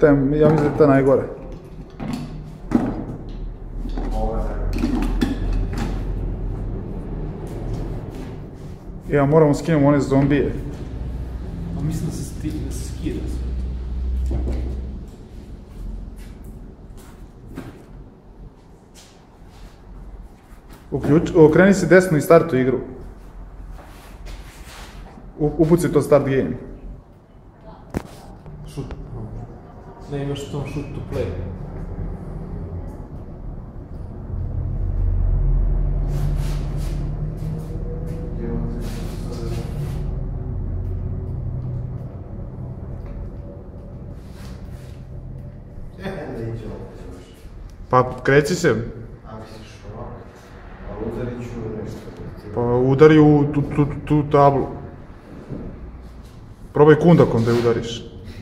Ja mislim da je ta najgore. Ja, moramo skinuti one zombije. A mislim da se skida sve. Okreni se desno i startuj igru. Upuci to start game. Shoot. Ne, imaš tom shoot to play. Pa kreci se. A misliš ovako? A udarit ću nešto. Pa udari u tu tablu. Probaj kundakom da je udariš.